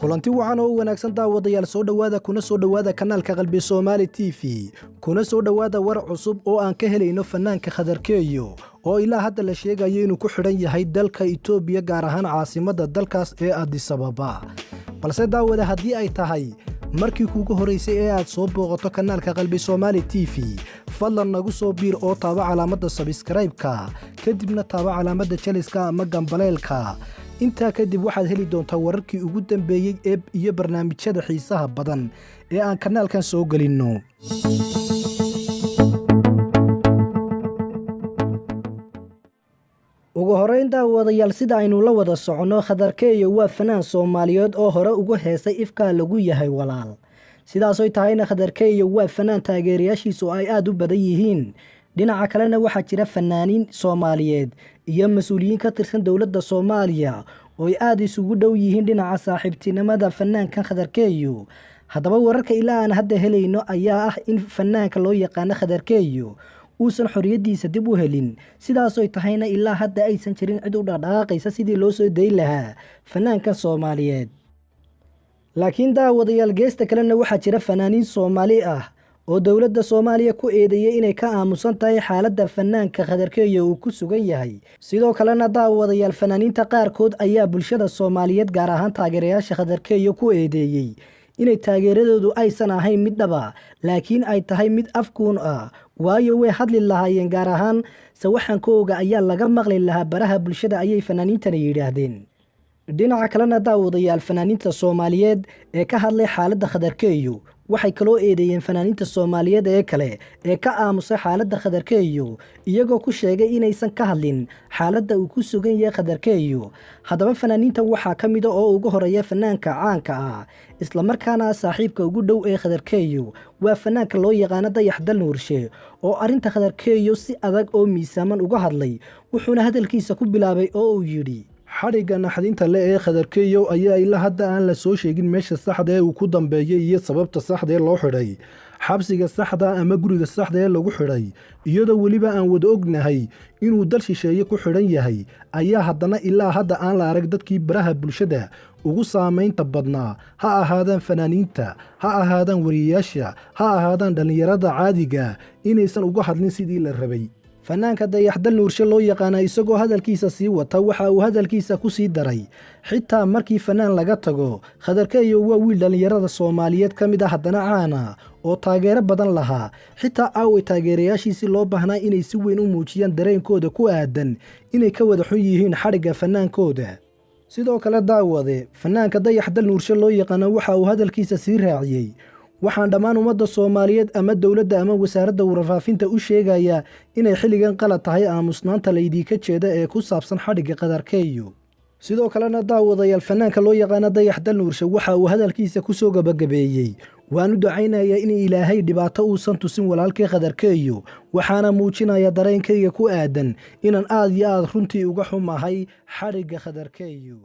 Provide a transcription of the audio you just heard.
kulanti wacan oo wanaagsan daawadayaal soo dhawaada kuna soo dhawaada kanaalka qalbi Soomaali TV kuna soo dhawaada war cusub oo aan ka helayno fanaanka Khadarkeeyo oo ilaa hadda la sheegayo inuu ku xidhan yahay dalka Itoobiya gaar ahaan caasimadda dalkaas ee Addis Ababa balse daawada haddii ay tahay markii kuugu horeysay ee aad soo booqato kanaalka qalbi Soomaali TV fadlan nagu soo biir oo taaba calaamadda subscribe-ka kadibna taaba calaamadda jaliska ama gambaleelka inta kadib waxaad heli doontaa wararkii ugu dambeeyay iyo barnaamijyada xiisaha badan ee aan kanaalkan soo galino ugu horeyn daawadayaal sida aynu la wada socono Khadarkeeyo waa fanaan Soomaaliyeed oo hore ugu heesay ifka lagu yahay walaal sidaas oo tahayna Khadarkeeyo waa fanaan taageerayaashiisu ay aad u badan yihiin dhinaca kalena waxaa jira fanaaniin Soomaaliyeed iyo mas'uuliyiin ka tirsan dawladda Soomaaliya oo ay aad isugu dhow yihiin dhinaca saaxiibtinimada fanaankan Khadarkeeyo haddaba wararka ilaa aan hadda helayno ayaa ah in fanaanka loo yaqaan Khadarkeeyo uusan xoriyadiisa dib u helin sidaas oo tahayna ilaa hadda aysan jirin cid u dhaqaaqaysa sidii loo soo deyn lahaa fanaanka Soomaaliyeed laakiin daawadayaal geesta kalena waxaa jira fanaaniin Soomaali ah oo dawladda Soomaaliya ku eedeeyay inay ka aamusan tahay xaaladda fanaanka Khadarkeeyo uu ku sugan yahay sidoo kalena daawadayaal fanaaniinta qaarkood ayaa bulshada Soomaaliyeed gaar ahaan taageerayaasha Khadarkeeyo ku eedeeyay inay taageeradoodu aysan ahayn mid dhaba laakiin ay tahay mid afkuun ah waayo way hadli lahaayeen gaar ahaan sawaxankooga ayaa laga maqli lahaa baraha bulshada ayay fanaaniintana yiraahdeen dhinaca kalena daawadayaal fanaaniinta Soomaaliyeed ee ka hadlay xaaladda Khadarkeeyo waxay kaloo eedeeyeen fanaaniinta Soomaaliyeed ee kale ee ka aamusay xaaladda Khadarkeeyo iyagoo ku sheegay inaysan ka hadlin xaaladda uu ku sugan yahay Khadarkeeyo haddaba fanaaniinta waxaa ka mid ah oo ugu horeeya fanaanka caanka ah isla markaana saaxiibka ugu dhow ee Khadarkeeyo waa fanaanka loo yaqaan Dayax Dal Nuurshe oo arinta Khadarkeeyo si adag oo miisaaman uga hadlay wuxuuna hadalkiisa ku bilaabay oo uu yiri xariga naxdinta le ee Khadarkeeyo ayaa ilaa hadda aan la soo sheegin meesha saxda ee uu ku dambeeyay iyo sababta saxda ee loo xidhay xabsiga saxda ama guriga saxda ee lagu xidhay iyadoo waliba aan wada ognahay inuu dal shisheeye ku xidhan yahay ayaa haddana ilaa hadda aan la arag dadkii baraha bulshada ugu saameynta badnaa ha ahaadaan fanaaniinta ha ahaadaan wariyayaasha ha ahaadaan dhalinyarada caadiga inaysan uga hadlin sidii la rabay fanaanka Dayax Dal Nuurshe loo yaqaan isagoo hadalkiisa sii wata waxa uu hadalkiisa ku sii daray xitaa markii fanaan laga tago Khadarkeeyo waa wiil dhalinyarada Soomaaliyeed ka mid ah haddana caana oo taageero badan lahaa xitaa ay taageerayaashiisi loo baahnaa inay si weyn u muujiyaan dareenkooda ku aadan inay ka wada xun yihiin xariga fanaankooda sidoo kale daawade fanaanka Dayax Dal Nuurshe loo yaqaan waxa uu hadalkiisa sii raaciyay waxaan dhammaan ummadda Soomaaliyeed ama dawladda ama wasaaradda warfaafinta u sheegaya inay xilligan qalad tahay aamusnaanta laydii ka jeeda ee ku saabsan xariga Khadarkeeyo sidoo kalena daawadayaal fanaanka loo yaqaan Dayax Dal Nuurshe waxa uu hadalkiisa ku soo gabagabeeyay waanu ducaynayaa in Ilaahay dhibaato uusan tusin walaalkay Khadarkeeyo waxaana muujinaya dareenkayga ku aadan inaan aad iyo aad runtii uga xumahay xariga Khadarkeeyo